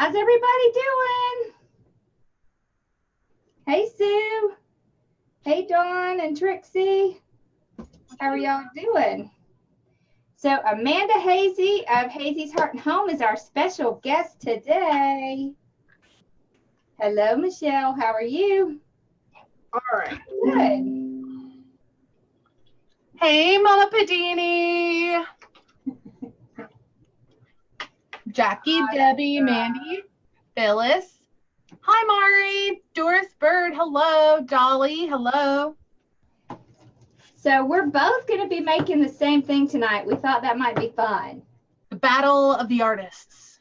How's everybody doing? Hey, Sue. Hey, Dawn and Trixie. How are y'all doing? So Amanda Hazy of Hazy's Heart and Home is our special guest today. Hello, Michelle. How are you? All right. Good. Hey, Mama Padini. Jackie, Debbie, Mandy, Phyllis. Hi, Mari. Doris Bird. Hello. Dolly. Hello. So we're both going to be making the same thing tonight. We thought that might be fun. The Battle of the Artists.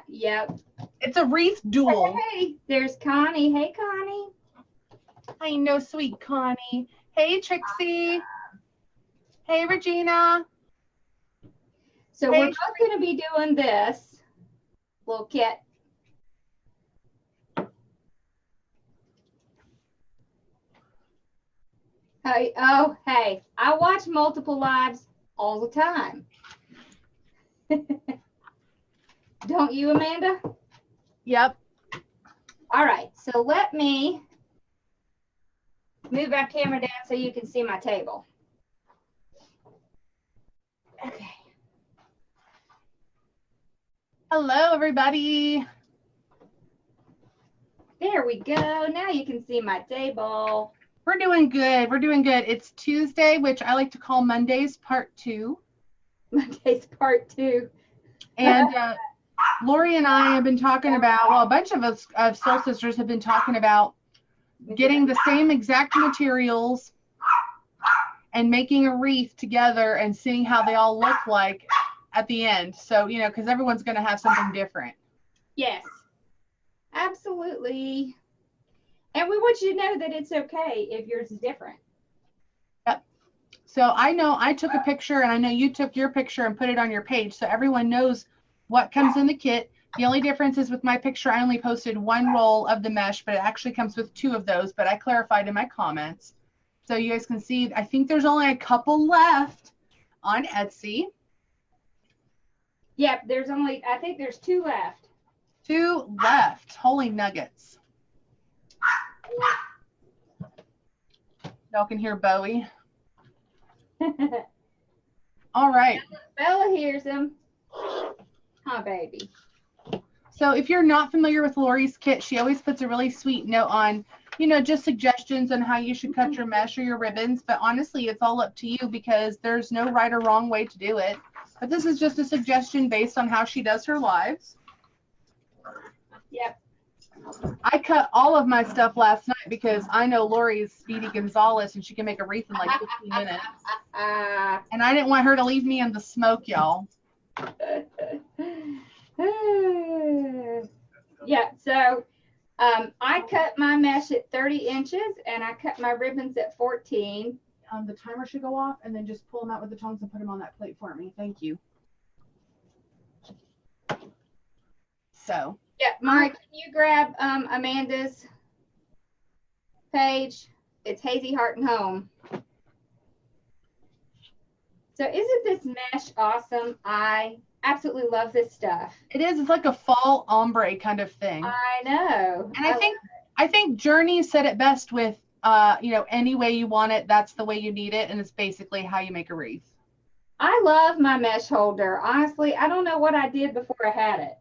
Yep. It's a wreath duel. Hey, there's Connie. Hey, Connie. I know, sweet Connie. Hey, Trixie. Hey, Regina. So we're both going to be doing this little kit. Hey, oh, hey, I watch multiple lives all the time. Don't you, Amanda? Yep. All right, so let me move our camera down so you can see my table. Okay. Hello, everybody. There we go. Now you can see my table. We're doing good. We're doing good. It's Tuesday, which I like to call Mondays Part 2. Monday's Part 2. And Lori and I have been talking about, well, a bunch of us of Soul Sisters have been talking about getting the same exact materials and making a wreath together and seeing how they all look like at the end. So, you know, because everyone's going to have something different. Yes, absolutely. And we want you to know that it's okay if yours is different. Yep. So I know I took a picture and I know you took your picture and put it on your page so everyone knows what comes in the kit. The only difference is with my picture, I only posted one roll of the mesh, but it actually comes with 2 of those, but I clarified in my comments. So you guys can see, I think there's only a couple left on Etsy. Yep, there's only, I think there's 2 left. 2 left. Holy nuggets. Y'all can hear Bowie. All right. Bella hears him. Huh, baby. So if you're not familiar with Lori's kit, she always puts a really sweet note on, you know, just suggestions on how you should cut your mesh or your ribbons. But honestly, it's all up to you because there's no right or wrong way to do it. But this is just a suggestion based on how she does her lives. Yep. I cut all of my stuff last night because I know Lori's Speedy Gonzalez and she can make a wreath in like 15 minutes. And I didn't want her to leave me in the smoke, y'all. Yeah, so I cut my mesh at 30 inches and I cut my ribbons at 14. The timer should go off and then just pull them out with the tongs and put them on that plate for me. Thank you. So. Yeah, Mike, can you grab Amanda's page? It's Hazy Heart and Home. So isn't this mesh awesome? I absolutely love this stuff. It is. It's like a fall ombre kind of thing. I know. And I think Journey said it best with, you know, any way you want it, that's the way you need it. And it's basically how you make a wreath. I love my mesh holder. Honestly, I don't know what I did before I had it.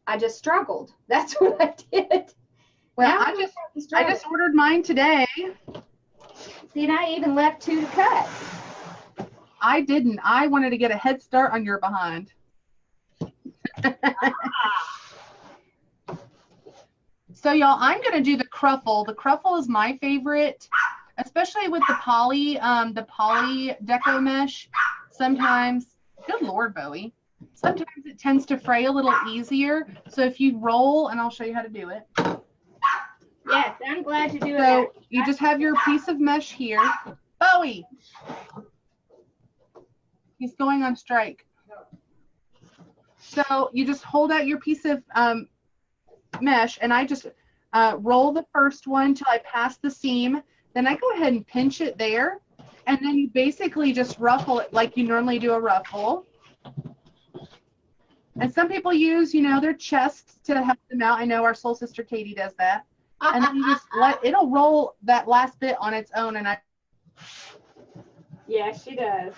I just struggled. That's what I did. Well, I just ordered mine today. See, and I even left 2 to cut. I didn't. I wanted to get a head start on your behind. So y'all, I'm going to do the Cruffle. The Cruffle is my favorite, especially with the poly Deco mesh. Sometimes, good Lord, Bowie. Sometimes it tends to fray a little easier. So if you roll, and I'll show you how to do it. Yes, I'm glad you're doing that. So you just have your piece of mesh here. Bowie! He's going on strike. So you just hold out your piece of mesh, and I just roll the first one till I pass the seam. Then I go ahead and pinch it there. And then you basically just ruffle it like you normally do a ruffle. And some people use, you know, their chests to help them out. I know our soul sister Katie does that. And then you just it'll roll that last bit on its own. And Yeah, she does.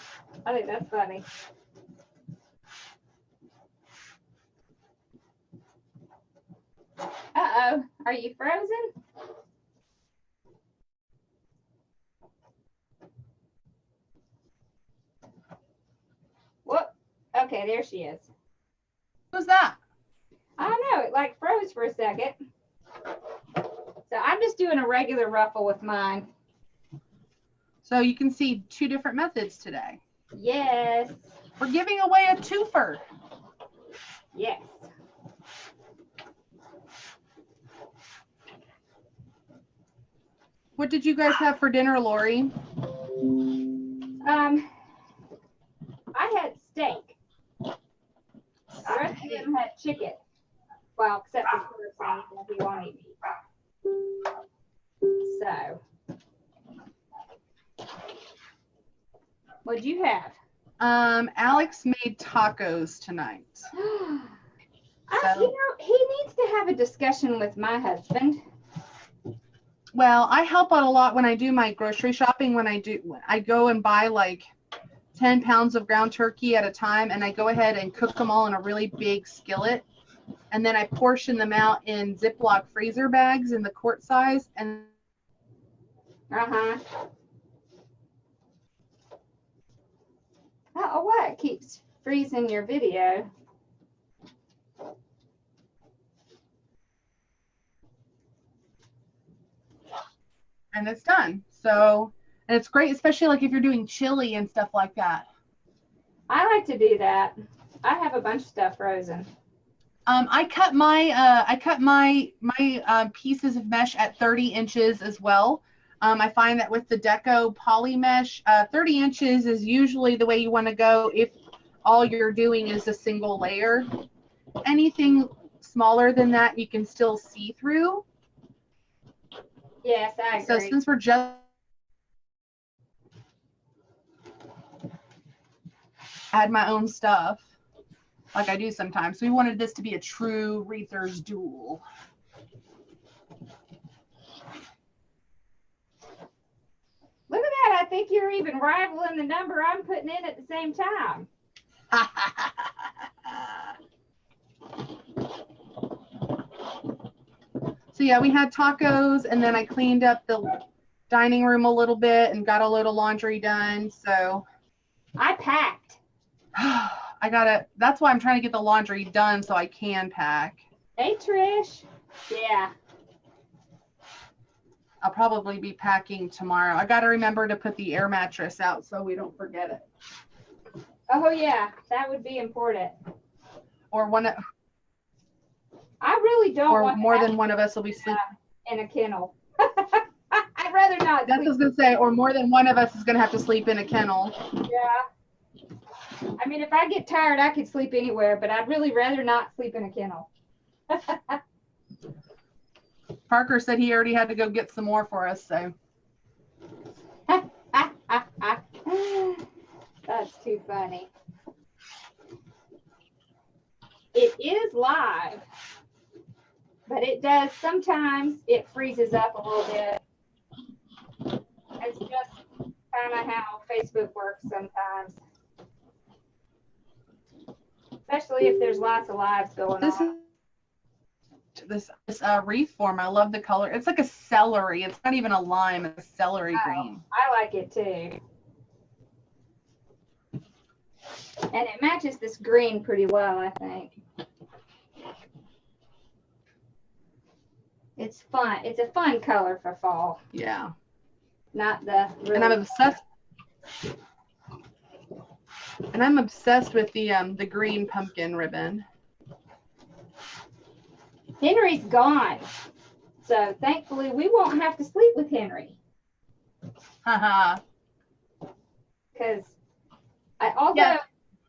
I think that's funny. Uh-oh, are you frozen? Whoop. Okay, there she is. who's that? I don't know, it like froze for a second. So I'm just doing a regular ruffle with mine. So you can see 2 different methods today. Yes. We're giving away a twofer. Yes. What did you guys have for dinner, Lori? I had steak. The rest of them had chicken. Well, except for Sam, if he won't eat meat. So, what'd you have? Alex made tacos tonight. You know, he needs to have a discussion with my husband. Well, I help out a lot when I do my grocery shopping. When I go and buy like 10 pounds of ground turkey at a time, and I go ahead and cook them all in a really big skillet. And then I portion them out in Ziploc freezer bags in the quart size. And Uh-huh. Oh, what? Keeps freezing your video. and it's done. So, and it's great, especially like if you're doing chili and stuff like that. I like to do that. I have a bunch of stuff frozen. I cut my pieces of mesh at 30 inches as well. I find that with the Deco poly mesh, 30 inches is usually the way you want to go if all you're doing is a single layer. Anything smaller than that, you can still see through. Yes, I agree. So since we're just add my own stuff, like I do sometimes. We wanted this to be a true Wreathers duel. Look at that. I think you're even rivaling the number I'm putting in at the same time. So yeah, we had tacos, and then I cleaned up the dining room a little bit and got a load of laundry done. So I packed. That's why I'm trying to get the laundry done so I can pack. Hey, Trish. Yeah. I'll probably be packing tomorrow. I got to remember to put the air mattress out so we don't forget it. Oh, yeah. That would be important. Or I really don't or want more than one of us will be sleeping in a kennel. I'd rather not. That's what I was going to say. Or more than one of us is going to have to sleep in a kennel. Yeah. I mean, if I get tired, I could sleep anywhere, but I'd really rather not sleep in a kennel. Parker said he already had to go get some more for us, so. That's too funny. It is live, but it does, sometimes it freezes up a little bit. It's just kind of how Facebook works sometimes. Especially if there's lots of lives going on. This wreath form, I love the color. It's like a celery. It's not even a lime, it's a celery green. I like it too. And it matches this green pretty well, I think. It's fun. It's a fun color for fall. Yeah. Not the really. And I'm obsessed. And I'm obsessed with the green pumpkin ribbon. Henry's gone, so thankfully we won't have to sleep with Henry. Haha. Because although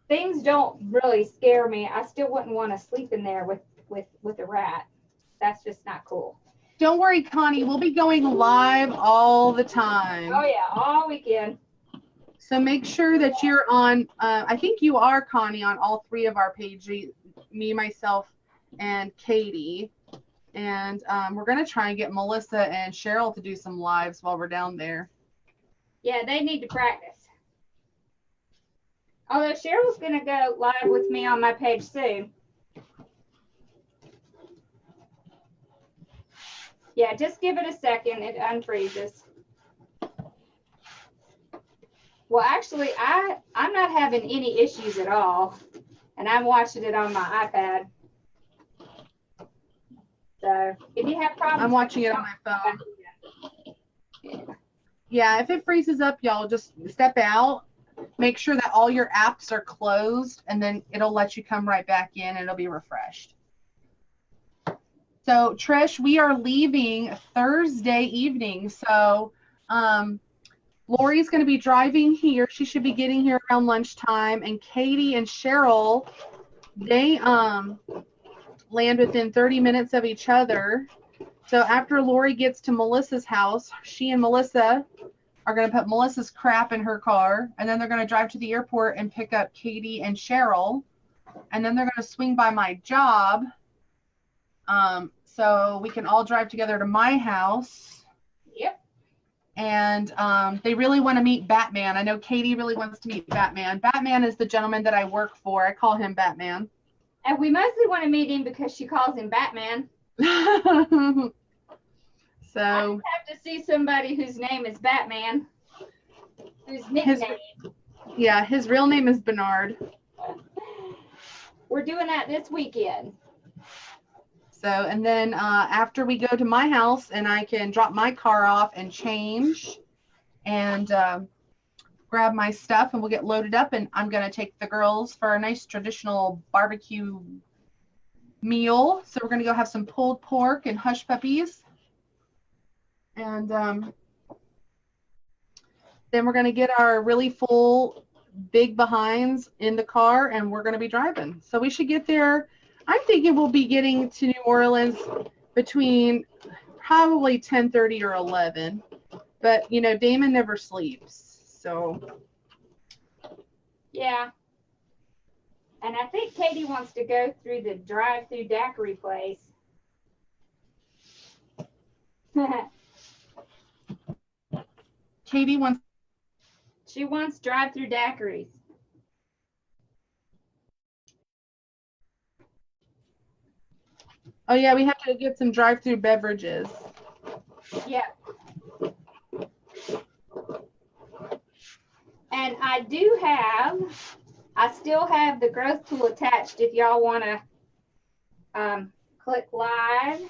things don't really scare me, I still wouldn't want to sleep in there with a rat. That's just not cool. Don't worry, Connie. We'll be going live all the time. Oh yeah, all weekend. So make sure that you're on, I think you are, Connie, on all three of our pages, me, myself, and Katie. And we're going to try and get Melissa and Cheryl to do some lives while we're down there. Yeah, they need to practice. Although Cheryl's going to go live with me on my page soon. Yeah, just give it a second. It unfreezes. Well, actually, I'm not having any issues at all. And I'm watching it on my iPad. So if you have problems. I'm watching it on my phone. Yeah, if it freezes up, y'all just step out. Make sure that all your apps are closed, and then it'll let you come right back in, and it'll be refreshed. So, Trish, we are leaving Thursday evening. So, Lori's going to be driving here. She should be getting here around lunchtime. And Katie and Cheryl, they land within 30 minutes of each other. So after Lori gets to Melissa's house, she and Melissa are going to put Melissa's crap in her car, and then they're going to drive to the airport and pick up Katie and Cheryl, and then they're going to swing by my job, so we can all drive together to my house. Yep. And they really want to meet Batman. I know Katie really wants to meet Batman. Batman is the gentleman that I work for. I call him Batman. And we mostly want to meet him because she calls him Batman. So I just have to see somebody whose name is Batman. Whose nickname. His real name is Bernard. We're doing that this weekend. So, and then after we go to my house and I can drop my car off and change and grab my stuff, and we'll get loaded up, and I'm going to take the girls for a nice traditional barbecue meal. So we're going to go have some pulled pork and hush puppies. And then we're going to get our really full big behinds in the car, and we're going to be driving. So we should get there. I'm thinking we'll be getting to New Orleans between probably 10:30 or 11. But, you know, Damon never sleeps. So. Yeah. And I think Katie wants to go through the drive-through daiquiri place. Katie wants. She wants drive-through daiquiris. Oh, yeah, we have to get some drive-through beverages. Yeah. And I still have the growth tool attached if y'all want to click live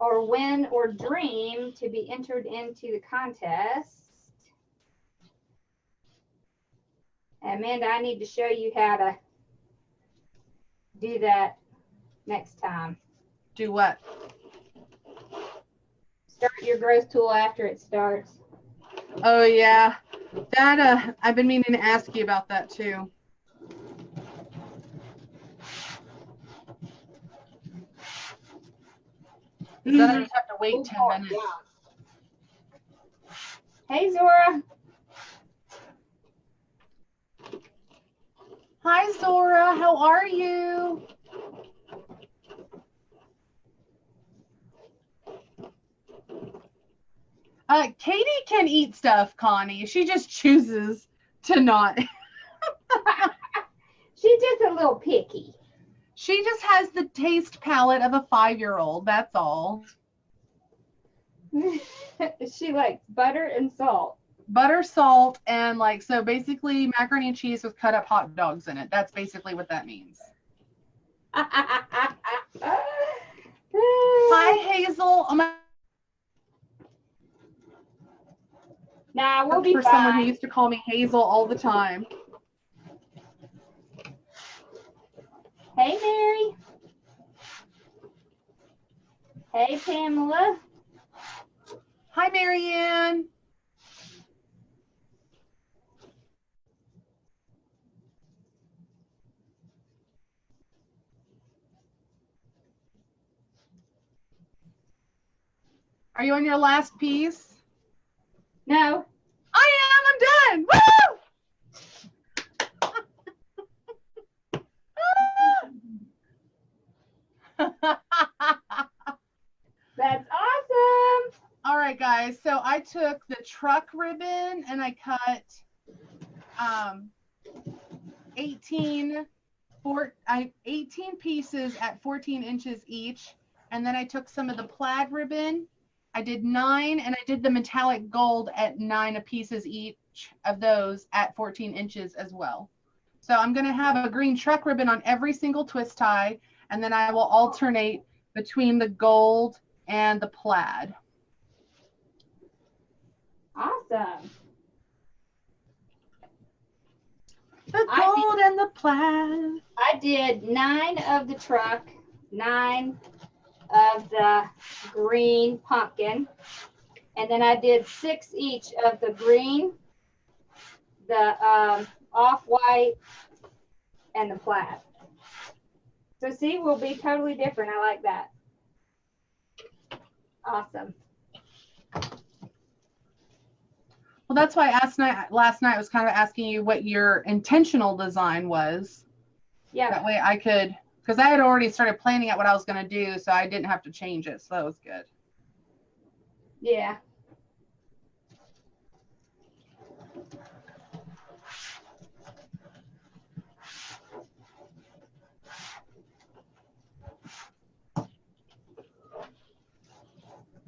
or win or dream to be entered into the contest. Amanda, I need to show you how to do that next time. Do what? Start your growth tool after it starts. Oh, yeah. That, I've been meaning to ask you about that, too. Then I just have to wait 10 minutes. Hey, Zora. Hi, Zora. How are you? Katie can eat stuff, Connie. She just chooses to not. She's just a little picky. She just has the taste palate of a 5-year-old. That's all. She likes butter and salt. Butter, salt, and so basically macaroni and cheese with cut up hot dogs in it. That's basically what that means. Hi, Hazel. Oh my. Nah, we'll be for fine. Someone who used to call me Hazel all the time. Hey, Mary. Hey, Pamela. Hi, Marianne. Are you on your last piece? No. I am. I'm done. Woo! guys. So I took the truck ribbon and I cut 18 pieces at 14 inches each. And then I took some of the plaid ribbon. I did 9, and I did the metallic gold at 9 pieces each of those at 14 inches as well. So I'm going to have a green truck ribbon on every single twist tie, and then I will alternate between the gold and the plaid. Awesome. The gold and the plaid. I did 9 of the truck, 9 of the green pumpkin, and then I did 6 each of the green, the off-white, and the plaid. So see, we'll be totally different. I like that. Awesome. Well, that's why last night I was kind of asking you what your intentional design was. Yeah. That way I could, because I had already started planning out what I was going to do, so I didn't have to change it. So that was good. Yeah.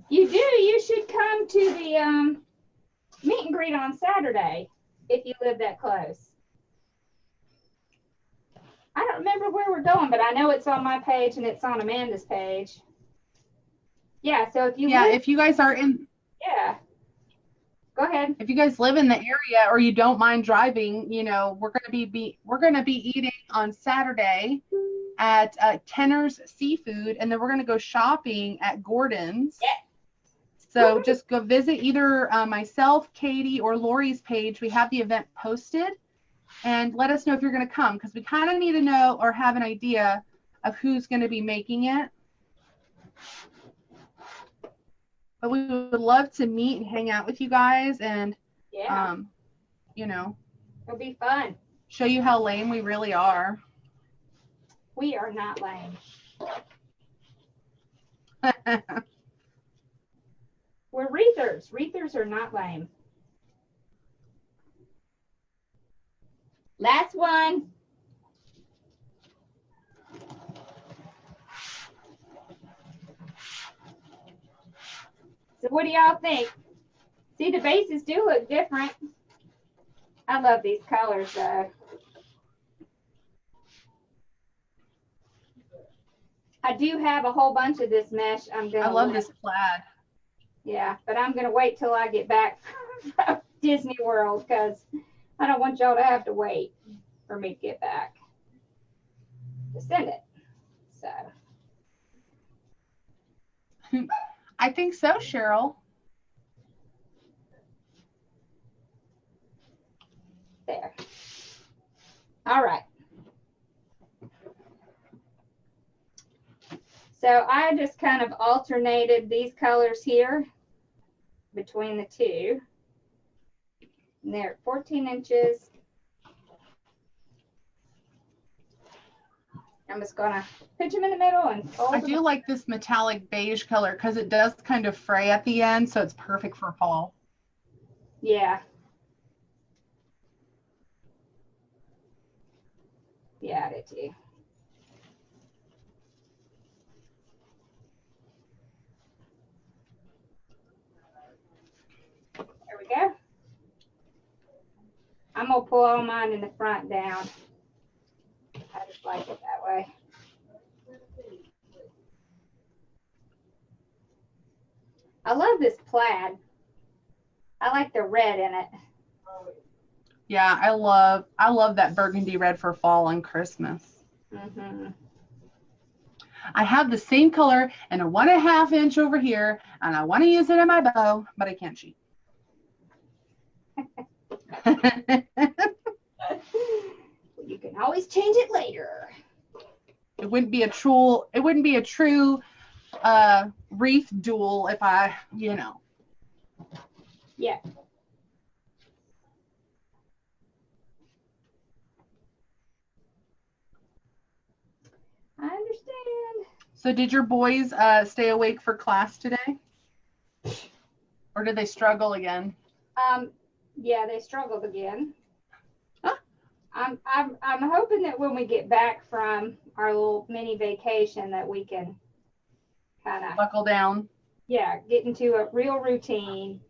You do. You should come to the meet and greet on Saturday if you live that close. I don't remember where we're going, but I know it's on my page and it's on Amanda's page. Yeah, so if you if you guys are in, yeah, go ahead. if you guys live in the area or you don't mind driving, you know, we're gonna be eating on Saturday at Kenner's Seafood, and then we're gonna go shopping at Gordon's. Yeah. So just go visit either myself, Katie, or Lori's page. We have the event posted, and let us know if you're going to come, because we kind of need to know or have an idea of who's going to be making it. But we would love to meet and hang out with you guys, and you know, It'll be fun. show you how lame we really are. We are not lame. We're wreathers. Wreathers are not lame. Last one. So what do y'all think? See, the bases do look different. I love these colors though. I do have a whole bunch of this mesh. I love this plaid. Yeah, but I'm going to wait till I get back from Disney World, because I don't want y'all to have to wait for me to get back to send it. So. I think so, Cheryl. There. All right. So I just kind of alternated these colors here between the two. And they're at 14 inches. I'm just gonna pitch them in the middle and fold I them. do like this metallic beige color because it does kind of fray at the end, so it's perfect for fall. Yeah. Yeah, I did too. There we go. I'm gonna pull all mine in the front down. I just like it that way. I love this plaid. I like the red in it. Yeah, I love that burgundy red for fall and Christmas. Mm-hmm. I have the same color and a 1.5 inch over here, and I want to use it in my bow, but I can't cheat. You can always change it later. It wouldn't be a true wreath duel if I, you know. Yeah. I understand. So did your boys stay awake for class today? Or did they struggle again? Yeah, they struggled again. Huh? I'm hoping that when we get back from our little mini vacation that we can kind of Buckle down. Yeah, get into a real routine.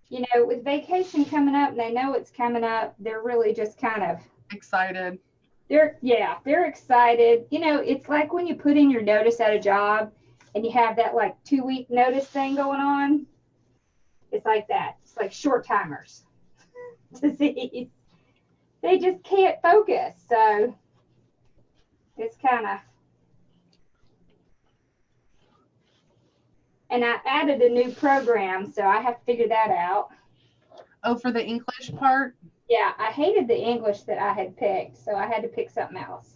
You know, with vacation coming up, and they know it's coming up, they're really just kind of Excited. they're excited. You know, it's like when you put in your notice at a job and you have that like 2-week notice thing going on. It's like that. It's like short timers disease. They just can't focus. So it's kind of, and I added a new program, so I have to figure that out. Oh, for the English part? Yeah, I hated the English that I had picked, so I had to pick something else.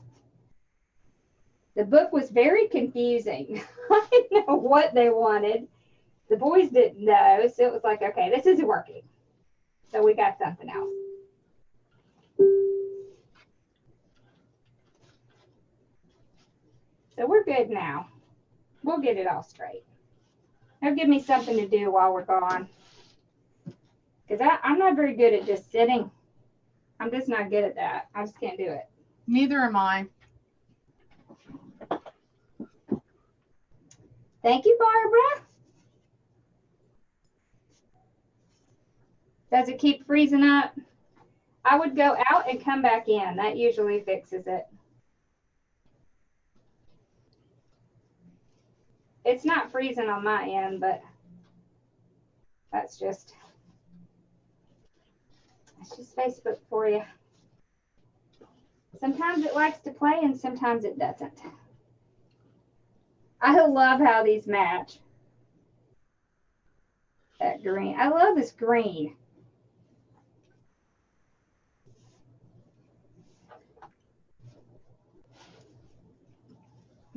The book was very confusing. I didn't know what they wanted. The boys didn't know, so it was like, okay, this isn't working. So we got something else. So we're good now. We'll get it all straight. They'll give me something to do while we're gone. Because I'm not very good at just sitting. I'm just not good at that. I just can't do it. Neither am I. Thank you, Barbara. Does it keep freezing up? I would go out and come back in. That usually fixes it. It's not freezing on my end, but that's just Facebook for you. Sometimes it likes to play and sometimes it doesn't. I love how these match. That green. I love this green.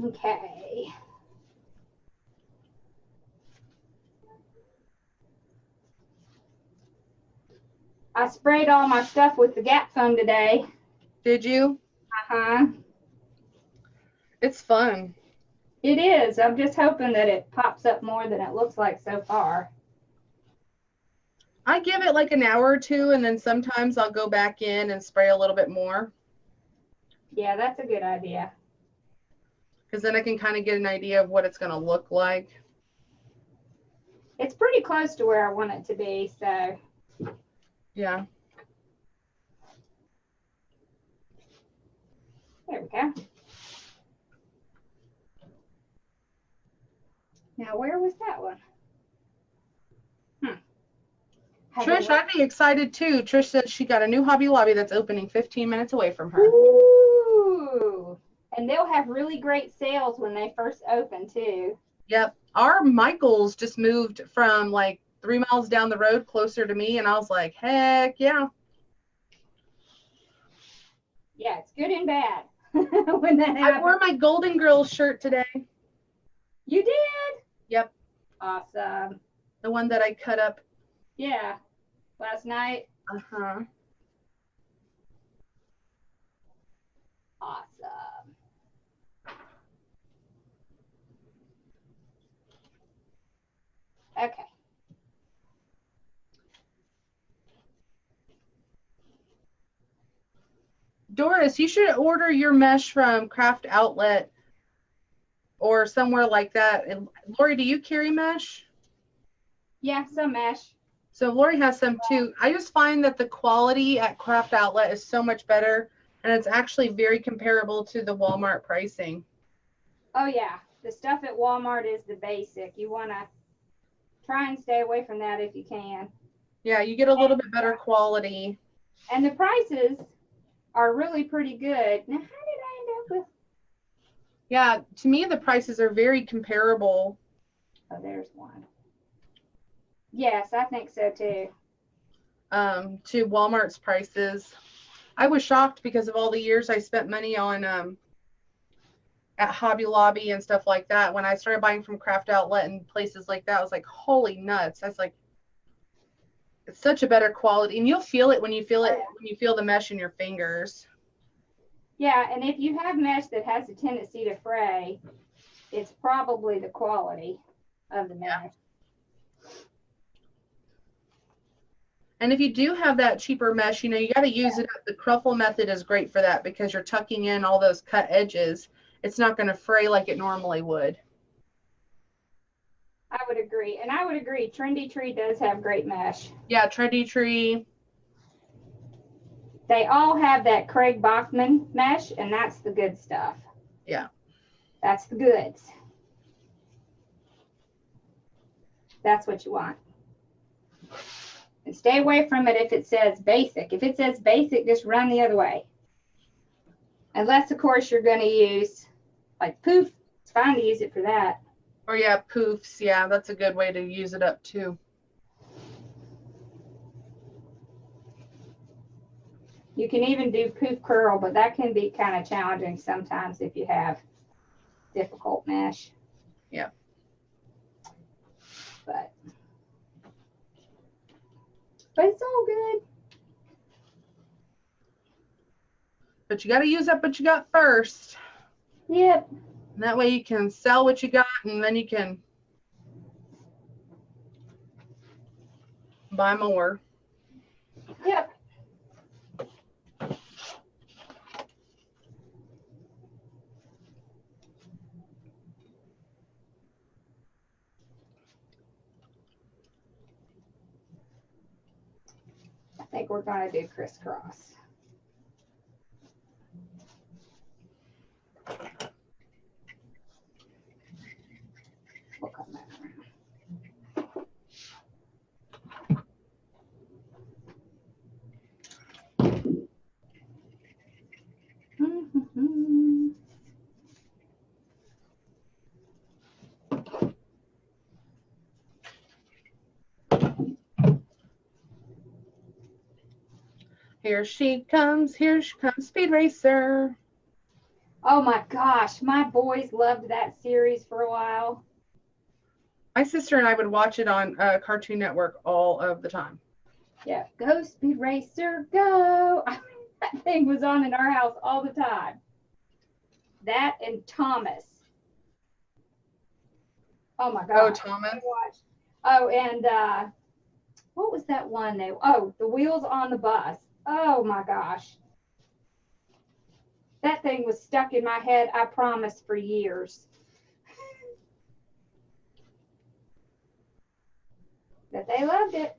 Okay. I sprayed all my stuff with the Gap foam today. Did you? Uh-huh. It's fun. It is. I'm just hoping that it pops up more than it looks like so far. I give it like an hour or two, and then sometimes I'll go back in and spray a little bit more. Yeah, that's a good idea. Because then I can kind of get an idea of what it's going to look like. It's pretty close to where I want it to be, so. Yeah. There we go. Now, where was that one? Trish, I'd be excited too. Trish said she got a new Hobby Lobby that's opening 15 minutes away from her. Ooh. And they'll have really great sales when they first open too. Yep. Our Michaels just moved from like 3 miles down the road closer to me, and I was like, heck yeah. Yeah, it's good and bad when that happens. I wore my Golden Girls shirt today. You did? Yep. Awesome. The one that I cut up. Yeah. Last night. Uh-huh. Awesome. Okay. Doris, you should order your mesh from Craft Outlet or somewhere like that. And Lori, do you carry mesh? Yeah, some mesh. So Lori has some too. I just find that the quality at Craft Outlet is so much better, and it's actually very comparable to the Walmart pricing. Oh yeah, the stuff at Walmart is the basic. You want to try and stay away from that if you can. Yeah, you get a little bit better quality. And the prices are really pretty good. Now, how did I end up with? Yeah, to me the prices are very comparable. Oh, there's one. Yes, I think so too. To Walmart's prices. I was shocked because of all the years I spent money on at Hobby Lobby and stuff like that. When I started buying from Craft Outlet and places like that, I was like, holy nuts. I was like, it's such a better quality, and you'll feel it when you feel the mesh in your fingers. Yeah, and if you have mesh that has a tendency to fray, it's probably the quality of the mesh. And if you do have that cheaper mesh, you know, you got to use it. The Cruffle method is great for that because you're tucking in all those cut edges. It's not going to fray like it normally would. I would agree. And I would agree, Trendy Tree does have great mesh. Yeah, Trendy Tree. They all have that Craig Bachman mesh, and that's the good stuff. Yeah. That's the goods. That's what you want. And stay away from it if it says basic. If it says basic, just run the other way. Unless, of course, you're going to use, like, Pouf. It's fine to use it for that. Or, yeah, Poufs. Yeah, that's a good way to use it up, too. You can even do Pouf curl, but that can be kind of challenging sometimes if you have difficult mesh. Yeah. But it's all good. But you got to use up what you got first. Yep. And that way you can sell what you got, and then you can buy more. Yep. I think we're going to do crisscross. We'll come back around. Here she comes, Speed Racer. Oh my gosh, my boys loved that series for a while. My sister and I would watch it on Cartoon Network all of the time. Yeah, go Speed Racer, go. I mean, that thing was on in our house all the time. That and Thomas. Oh my gosh. Oh, Thomas. Oh, and what was that one name? Oh, The Wheels on the Bus. Oh my gosh. That thing was stuck in my head, I promise, for years. But they loved it.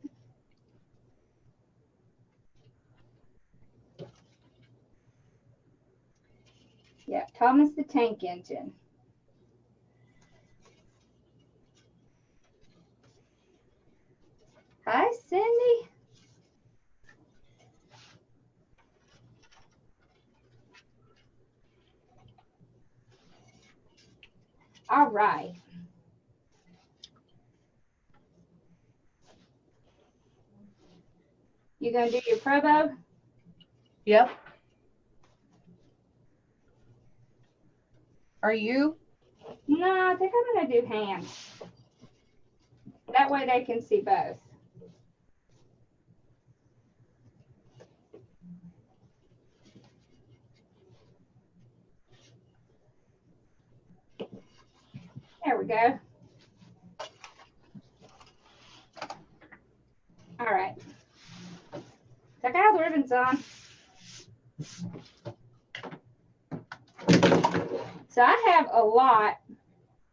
Yeah, Thomas the Tank Engine. Hi, Cindy. All right. You gonna do your pro bow? Yep. Are you? No, I think I'm gonna do hands. That way they can see both. There we go. All right. Check out the ribbons on. So I have a lot.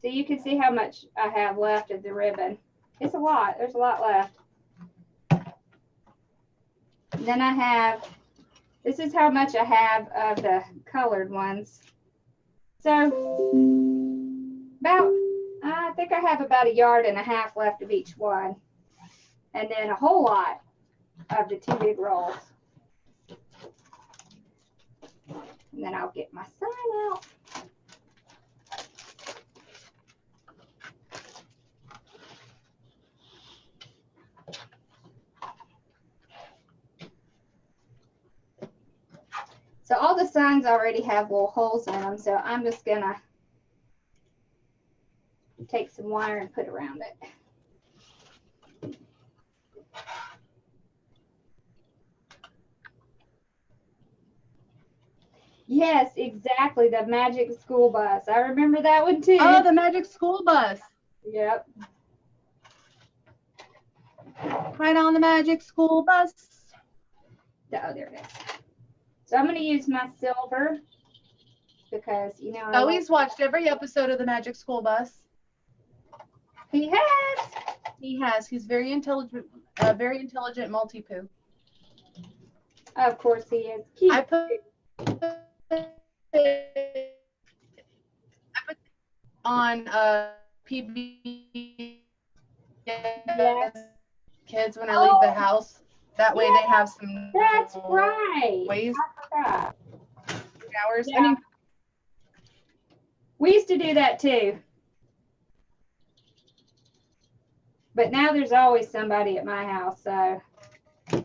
So you can see how much I have left of the ribbon. It's a lot. There's a lot left. Then I have, this is how much I have of the colored ones. So about, I think I have about 1.5 yards left of each one. And then a whole lot of the 2 big rolls. And then I'll get my sign out. So all the signs already have little holes in them, so I'm just gonna take some wire and put around it. Yes, exactly, the magic school bus. I remember that one too. Oh, the magic school bus. Yep. Right on the magic school bus. Oh, there it is. So I'm going to use my silver because, you know, Zoe's watched every episode of the Magic School Bus. He has. He has. He's very intelligent multi-poo. Of course he is. Cute. I put on PB kids when I leave the house. That way they have some. That's right. Ways. I forgot. Hours. Yeah. I mean, we used to do that too. But now there's always somebody at my house, so. See,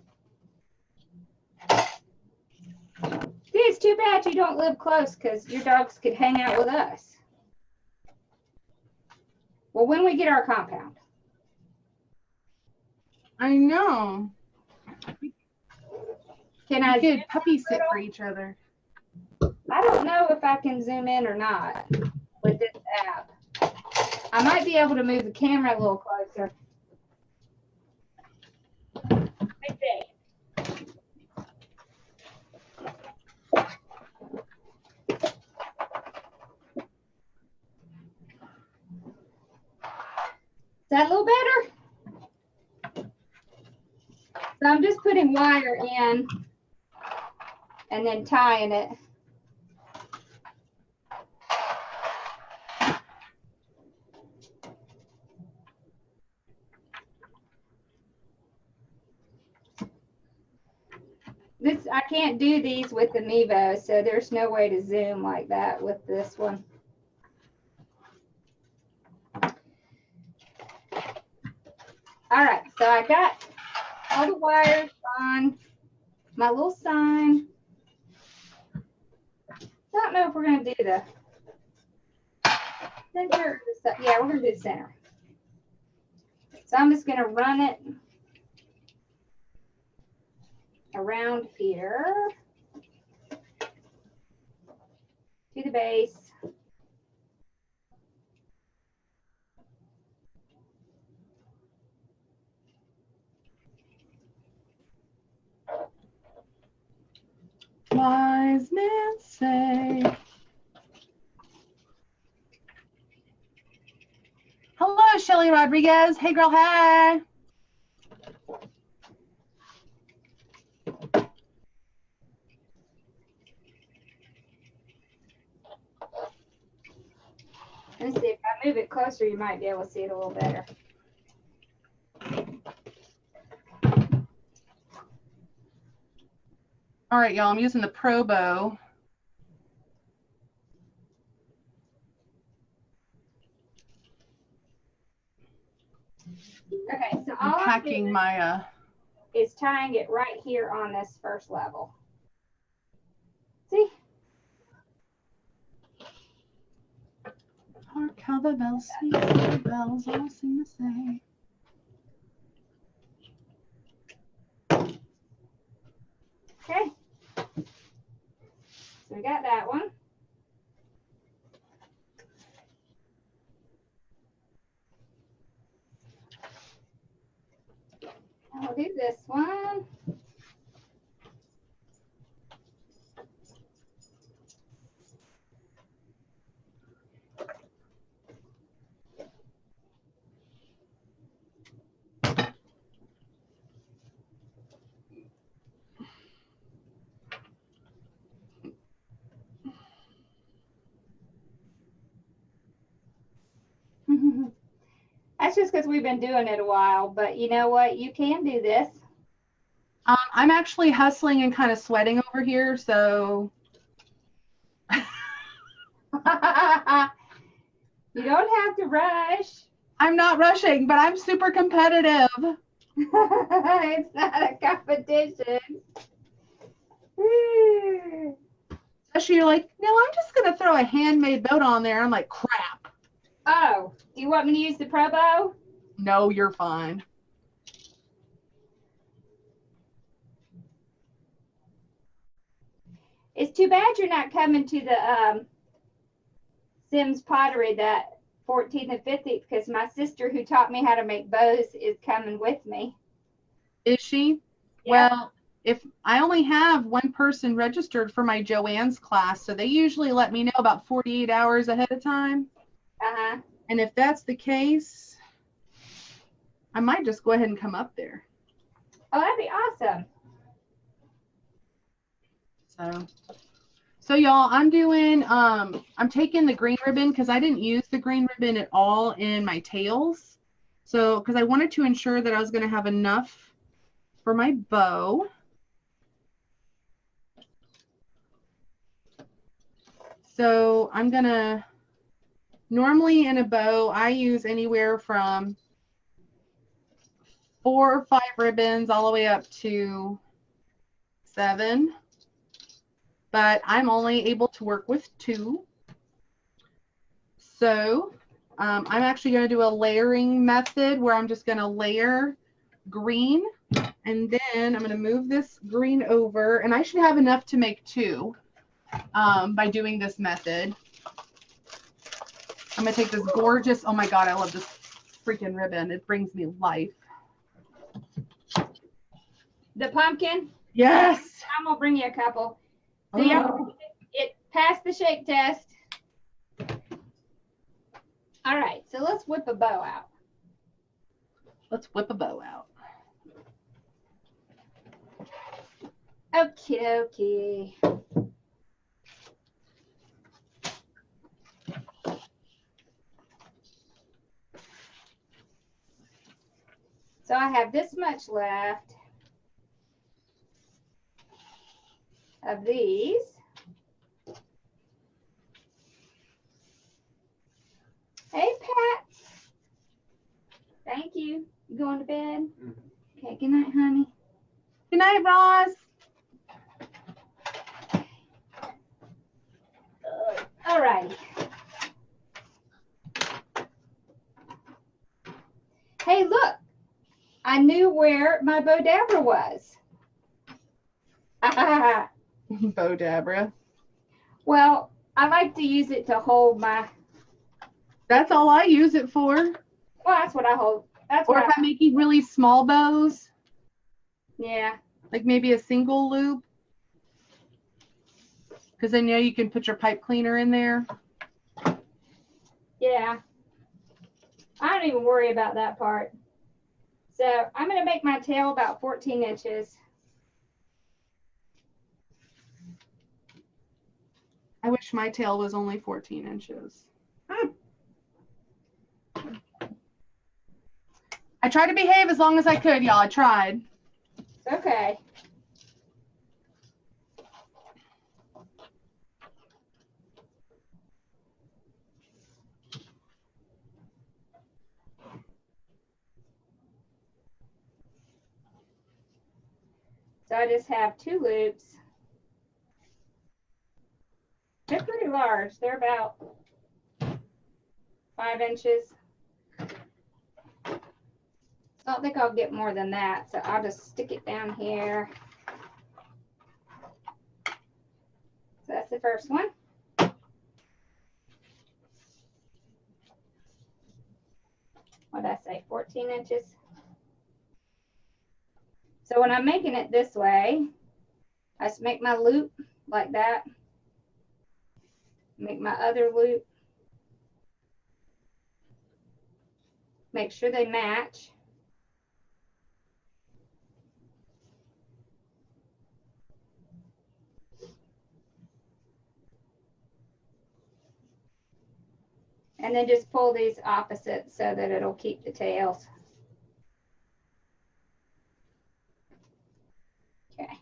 it's too bad you don't live close because your dogs could hang out with us. Well, when we get our compound. I know. Can I? Good puppy sit for each other. I don't know if I can zoom in or not with this app. I might be able to move the camera a little closer. Let's see. Is that a little better? So I'm just putting wire in and then tying it. I can't do these with the Mevo, so there's no way to zoom like that with this one. All right, so I got all the wires on my little sign. I don't know if we're going to do the center. Yeah, we're going to do the center. So I'm just going to run it around here to the base. Wise men say. Hello, Shelly Rodriguez. Hey, girl, hey. Let's see, if I move it closer, you might be able to see it a little better. All right, y'all, I'm using the Pro Bow. Okay, so I'm all packing my is tying it right here on this first level. See? Hark how the bells speak, the bells all seem to say. Okay. So we got that one. I'll do this one. That's just because we've been doing it a while, but you know what? You can do this. I'm actually hustling and kind of sweating over here, so. You don't have to rush. I'm not rushing, but I'm super competitive. It's not a competition. Especially you're like, no, I'm just going to throw a handmade boat on there. I'm like, crap. Oh, do you want me to use the Pro Bow? No, you're fine. It's too bad you're not coming to the Sims Pottery that 14th and 15th because my sister who taught me how to make bows is coming with me. Is she? Yeah. Well, if I only have one person registered for my Joanne's class, so they usually let me know about 48 hours ahead of time. Uh-huh. And if that's the case, I might just go ahead and come up there. Oh, that'd be awesome. So y'all, I'm doing, I'm taking the green ribbon because I didn't use the green ribbon at all in my tails. So, because I wanted to ensure that I was going to have enough for my bow. So I'm going to, normally in a bow, I use anywhere from 4 or 5 ribbons all the way up to 7. But I'm only able to work with 2. So I'm actually going to do a layering method where I'm just going to layer green, and then I'm going to move this green over, and I should have enough to make 2 by doing this method. I'm going to take this gorgeous, oh my God, I love this freaking ribbon. It brings me life. The pumpkin? Yes. I'm going to bring you a couple. See, it passed the shake test. All right, so let's whip a bow out. Let's whip a bow out. Okie dokie. So I have this much left of these. Hey, Pat. Thank you. You going to bed? Okay, good night, honey. Good night, Ross. All righty. Hey, look. I knew where my Bo Dabra was. Bo Dabra. Well, I like to use it to hold my... That's all I use it for. Well, that's what I hold. That's Or what if I'm making really small bows. Yeah. Like maybe a single loop. Because I know you can put your pipe cleaner in there. Yeah. I don't even worry about that part. So I'm going to make my tail about 14 inches. I wish my tail was only 14 inches. I tried to behave as long as I could, y'all. I tried. It's okay. So I just have 2 loops. They're pretty large. They're about 5 inches. I don't think I'll get more than that, so I'll just stick it down here. So that's the first one. What did I say, 14 inches? So when I'm making it this way, I just make my loop like that. Make my other loop. Make sure they match. And then just pull these opposites so that it'll keep the tails. Okay.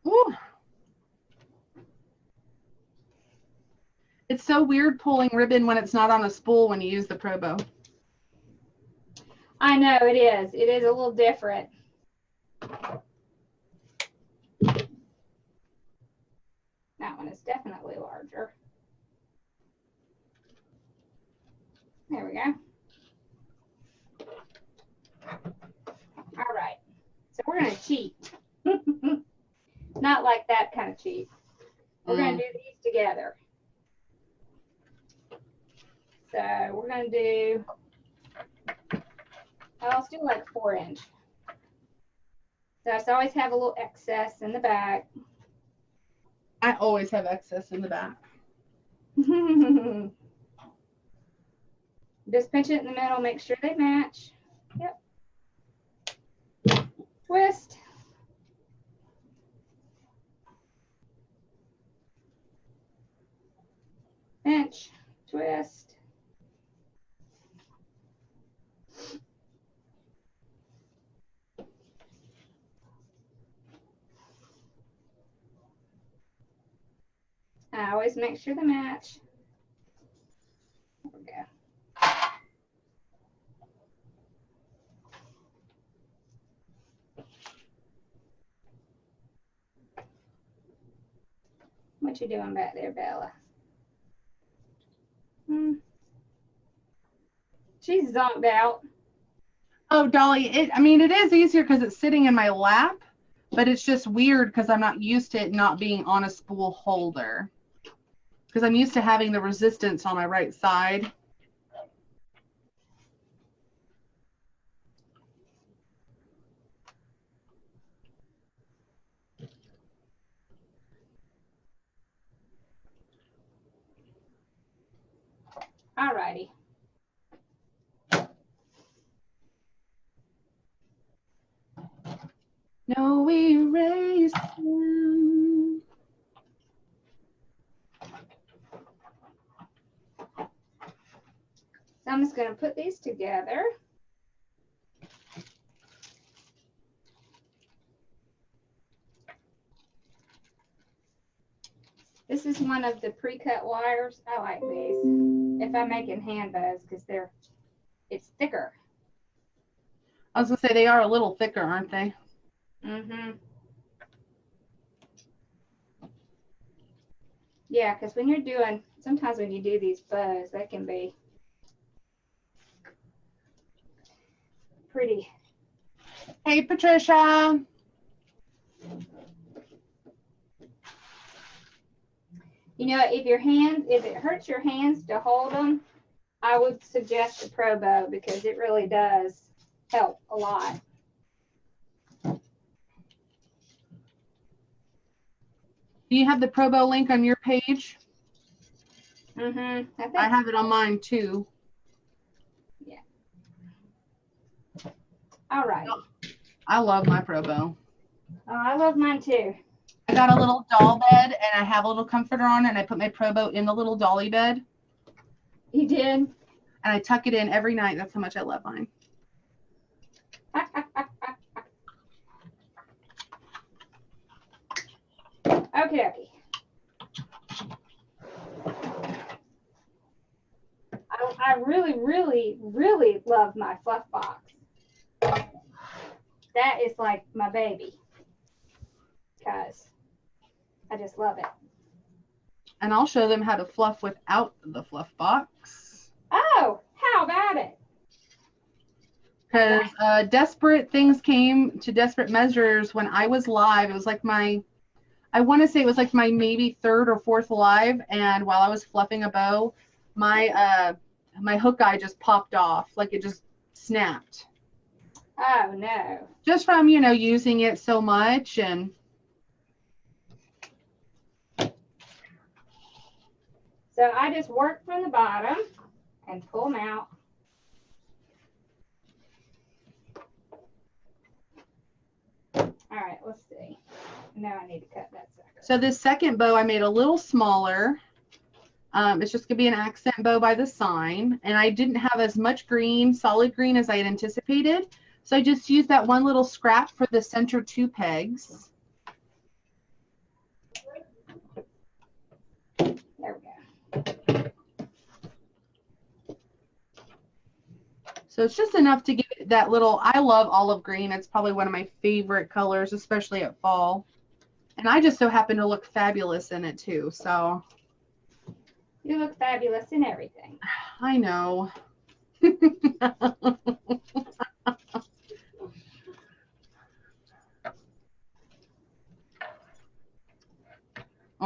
Ooh. It's so weird pulling ribbon when it's not on a spool when you use the Pro Bow. I know it is. It is a little different. That one is definitely larger. There we go. of cheap. Not like that kind of cheap. We're going to do these together. So we're going to do, let's do like 4-inch. So I always have a little excess in the back. I always have excess in the back. Just pinch it in the middle, make sure they match. Yep. Twist. Pinch, twist. I always make sure they match. There we go. What you doing back there, Bella? She's zonked out. Oh, Dolly, I mean, it is easier because it's sitting in my lap, but it's just weird because I'm not used to it not being on a spool holder. Because I'm used to having the resistance on my right side. All righty. No erasing. So I'm just going to put these together. This is one of the pre-cut wires. I like these. If I'm making hand bows, because it's thicker. I was going to say they are a little thicker, aren't they? Mm-hmm. Yeah, because when you're doing, sometimes when you do these bows, they can be pretty. Hey, Patricia. You know, if it hurts your hands to hold them, I would suggest the Pro Bow because it really does help a lot. Do you have the Pro Bow link on your page? Mm-hmm. I have it on mine too. Yeah. All right. I love my Pro Bow. Oh, I love mine too. I got a little doll bed and I have a little comforter on it and I put my Pro Bow in the little dolly bed. You did? And I tuck it in every night. That's how much I love mine. Okay. I really, really, really love my fluff box. That is like my baby because I just love it. And I'll show them how to fluff without the fluff box. Oh, how about it? Because desperate things came to desperate measures when I was live. It was like I want to say it was like my maybe 3rd or 4th live. And while I was fluffing a bow, my hook eye just popped off. Like it just snapped. Oh, no. Just from, using it so much. And so I just work from the bottom and pull them out. All right, let's see. Now I need to cut that sucker. So this second bow I made a little smaller. It's just going to be an accent bow by the sign. And I didn't have as much green, solid green, as I had anticipated. So I just used that one little scrap for the center 2 pegs. There we go. So it's just enough to give it that little, I love olive green. It's probably one of my favorite colors, especially at fall. And I just so happen to look fabulous in it too, so. You look fabulous in everything. I know.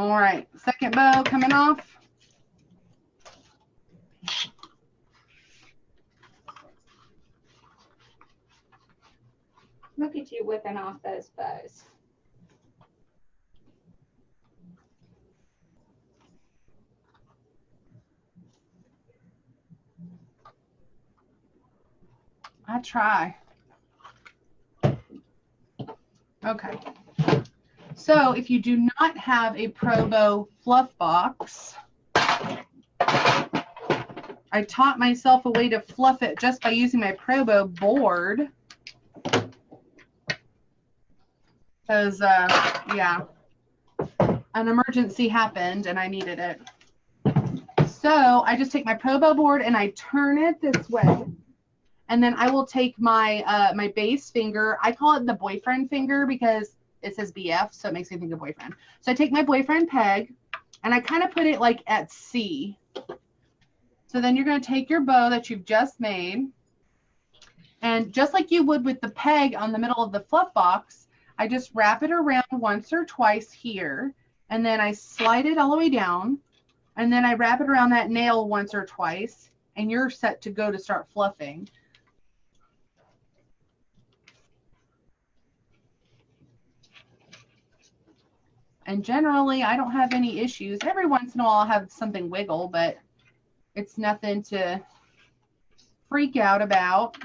All right, second bow coming off. Look at you whipping off those bows. I try. Okay. So if you do not have a Pro Bow fluff box, I taught myself a way to fluff it just by using my Pro Bow board. Because, yeah, an emergency happened and I needed it. So I just take my Pro Bow board and I turn it this way. And then I will take my my base finger. I call it the boyfriend finger because it says BF, so it makes me think of boyfriend. So I take my boyfriend peg and I kind of put it like at C. So then you're going to take your bow that you've just made, and just like you would with the peg on the middle of the fluff box, I just wrap it around once or twice here, and then I slide it all the way down, and then I wrap it around that nail once or twice, and you're set to go to start fluffing. And generally, I don't have any issues. Every once in a while, I'll have something wiggle, but it's nothing to freak out about.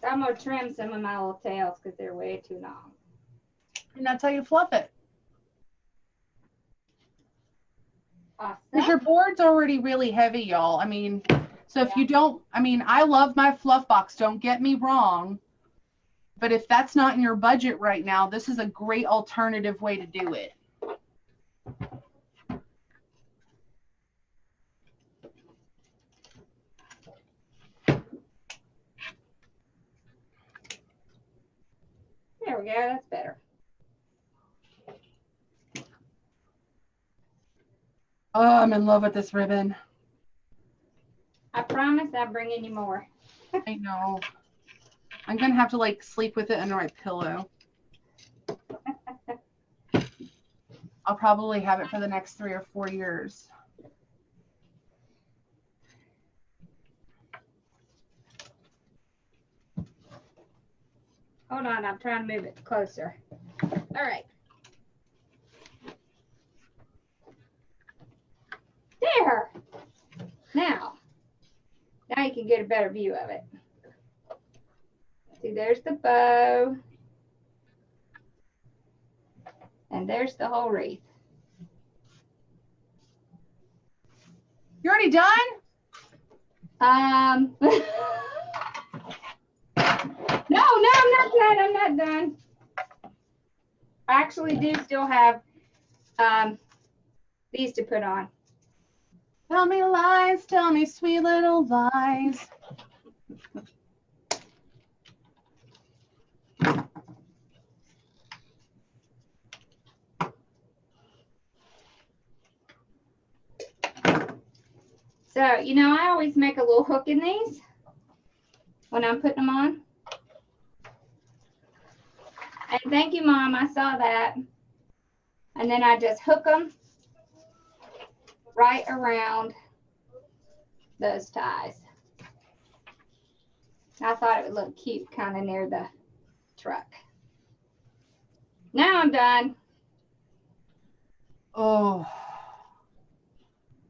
So I'm going to trim some of my little tails because they're way too long. And that's how you fluff it. Awesome. Because your board's already really heavy, y'all. I mean, so if you don't, I mean, I love my fluff box, don't get me wrong. But if that's not in your budget right now, this is a great alternative way to do it. There we go. That's better. Oh, I'm in love with this ribbon. I promise I'm bringing you more. I know. I'm going to have to like sleep with it under my pillow. I'll probably have it for the next 3 or 4 years. Hold on, I'm trying to move it closer. All right. There. Now you can get a better view of it. See, there's the bow. And there's the whole wreath. You already done? No, I'm not done. I'm not done. I actually do still have these to put on. Tell me lies, tell me sweet little lies. So, you know, I always make a little hook in these when I'm putting them on. And thank you, Mom. I saw that. And then I just hook them right around those ties. I thought it would look cute kind of near the truck. Now I'm done. Oh.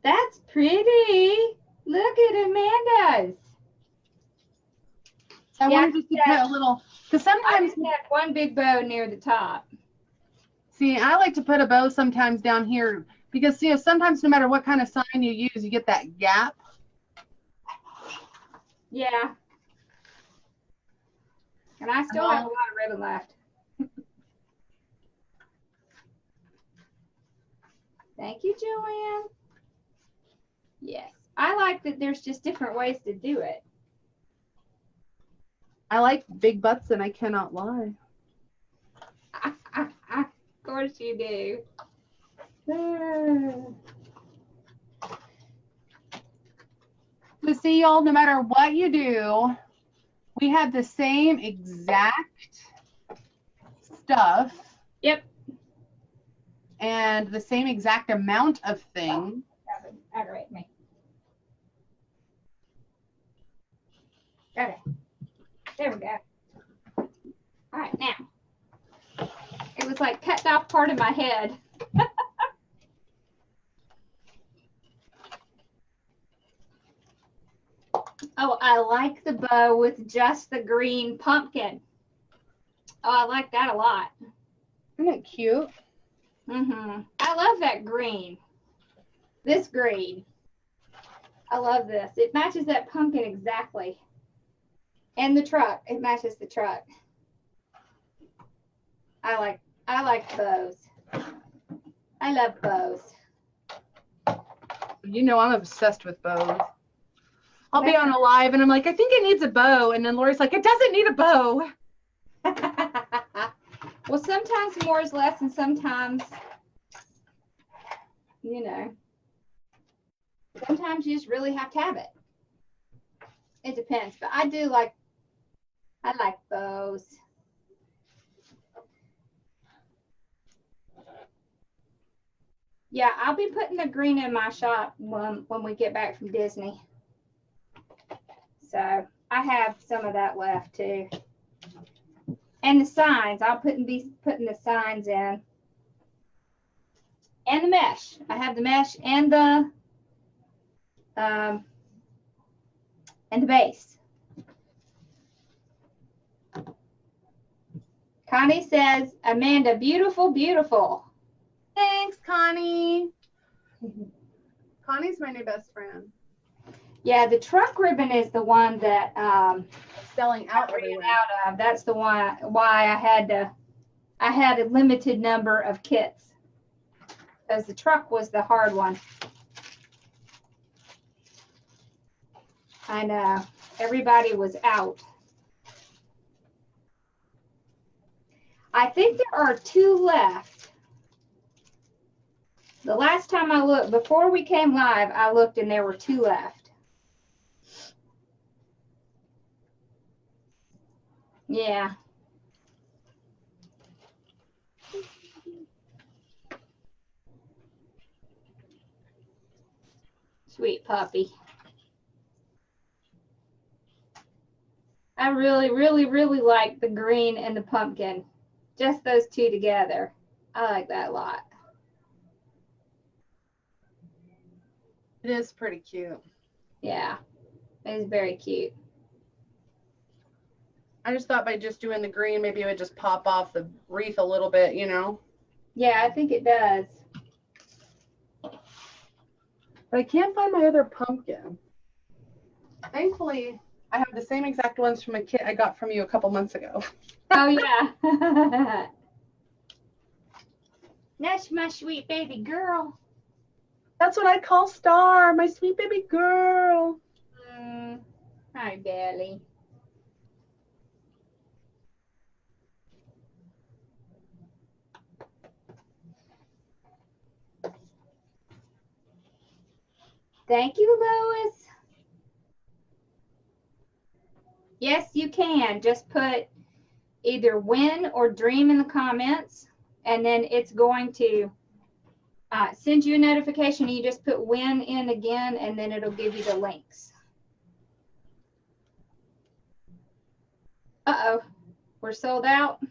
That's pretty. Look at Amanda's. I wanted just to put a little, because I sometimes, just had one big bow near the top. see, I like to put a bow sometimes down here because, you know, sometimes no matter what kind of sign you use, you get that gap. Yeah. And I still have a lot of ribbon left. Thank you, Joanne. Yes. I like that there's just different ways to do it. I like big butts and I cannot lie. Of course you do. So see, y'all, no matter what you do, we have the same exact stuff. Yep. And the same exact amount of thing. That would aggravate me. Okay. There we go. All right, now. It was like cutting off part of my head. Oh, I like the bow with just the green pumpkin. Oh, I like that a lot. Isn't it cute? Mm-hmm. I love that green. This green. I love this. It matches that pumpkin exactly. And the truck. It matches the truck. I like bows. I love bows. You know I'm obsessed with bows. I'll be on a live and I'm like, I think it needs a bow. And then Lori's like, it doesn't need a bow. Well, sometimes more is less and sometimes, you know, sometimes you just really have to have it. It depends, but I like bows. Yeah, I'll be putting the green in my shop when we get back from Disney. So I have some of that left too. And the signs, I'll be putting the signs in. And the mesh. I have the mesh and the base. Connie says, Amanda, beautiful, beautiful. Thanks, Connie. Connie's my new best friend. Yeah, the truck ribbon is the one that Selling out everywhere. Out of. That's the one why I had a limited number of kits. Because the truck was the hard one. I know. Everybody was out. I think there are 2 left. The last time I looked, before we came live, I looked and there were 2 left. Yeah. Sweet puppy. I really, really, really like the green and the pumpkin. Just those 2 together. I like that a lot. It is pretty cute. Yeah, it is very cute. I just thought by just doing the green, maybe it would just pop off the wreath a little bit, you know? Yeah, I think it does. But I can't find my other pumpkin. Thankfully, I have the same exact ones from a kit I got from you a couple months ago. Oh, yeah. That's my sweet baby girl. That's what I call Star, my sweet baby girl. Hi, Belly. Thank you, Lois. Yes, you can. Just put either win or dream in the comments, and then it's going to send you a notification. You just put win in again, and then it'll give you the links. Uh-oh, we're sold out.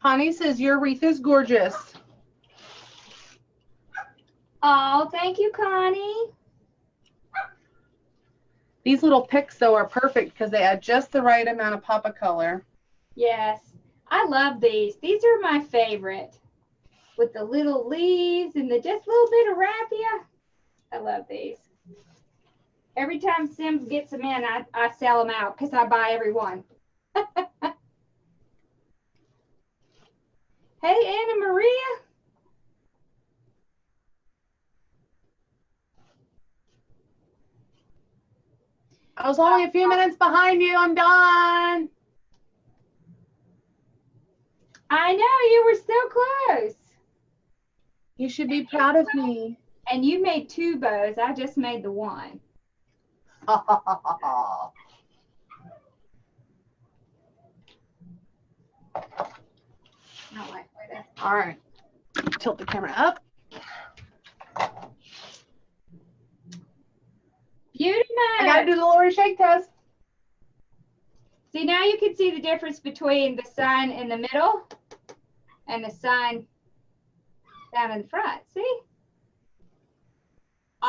Connie says your wreath is gorgeous. Oh, thank you, Connie. These little picks, though, are perfect because they add just the right amount of pop of color. Yes, I love these. These are my favorite. With the little leaves and the just little bit of raffia. I love these. Every time Sims gets them in, I sell them out because I buy every one. Hey, Anna Maria. I was only a few minutes behind you. I'm done. I know, you were so close. You should be proud of me. And you made 2 bows. I just made the one. All right. Tilt the camera up. Beauty I got to do the Lori shake test. See, now you can see the difference between the sign in the middle and the sign down in the front. See?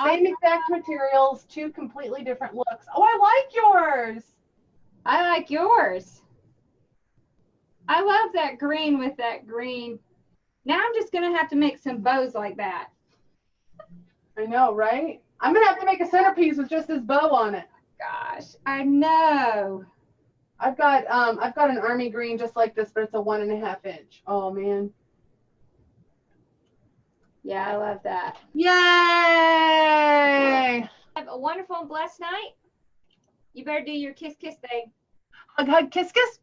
Same exact materials, 2 completely different looks. Oh, I like yours. I like yours. I love that green with that green. Now I'm just going to have to make some bows like that. I know, right? I'm going to have to make a centerpiece with just this bow on it. Gosh, I know. I've got an army green just like this, but it's a 1.5 inch. Oh man. Yeah, I love that. Yay! Have a wonderful and blessed night. You better do your kiss thing. Hug, hug, kiss, kiss.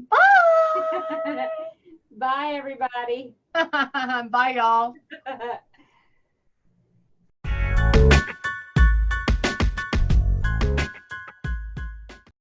Bye. Bye, everybody. Bye, y'all.